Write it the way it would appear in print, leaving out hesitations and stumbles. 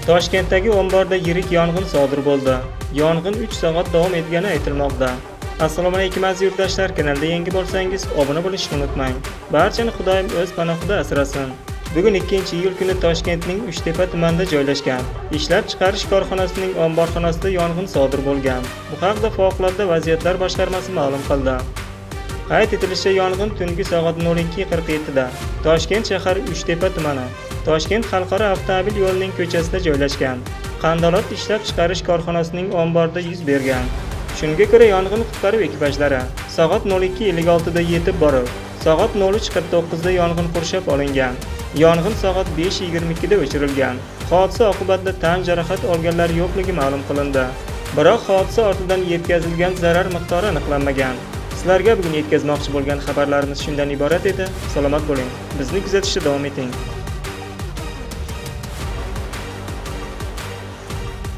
Toshkentdagi omborda yirik yong'in sodir bo'ldi. Yong'in 3 soat davom etgani aytilmoqda. Assalomu alaykum aziz yurtdoshlar, kanalda yangi bo'lsangiz obuna bo'lishni unutmang. Barchani Xudoyim o'z panohida asrasin. Bugun 2-iyul kuni Toshkentning Uchtepa tumanida joylashgan ishlab chiqarish korxonasining omborxonasida yong'in sodir bo'lgan. Bu haqda Favqulodda vaziyatlar boshqarmasi ma'lum qildi. Qayd etilishicha, yong'in tungi soat 02:47 da Toshkent shahar Uchtepa tumani Toshkent xalqaro avtomobil yo'lining ko'chasida joylashgan qandolat ishlab chiqarish korxonasining omborida yuz bergan. Shunga ko'ra, yong'in qutqaruv ekipajlari soat 02:56 da yetib borib, soat 03:49 da yong'in qurshab olingan. Yong'in soat 5:22 da o'chirilgan. Hodisa oqibatida tan jarohat olganlar yo'qligi ma'lum qilindi. Biroq hodisa ortidan yetkazilgan zarar miqdori aniqlanmagan. Sizlarga bugun yetkazmoqchi bo'lgan xabarlarimiz shundan iborat edi. Salomat bo'ling. Bizni kuzatishda davom eting.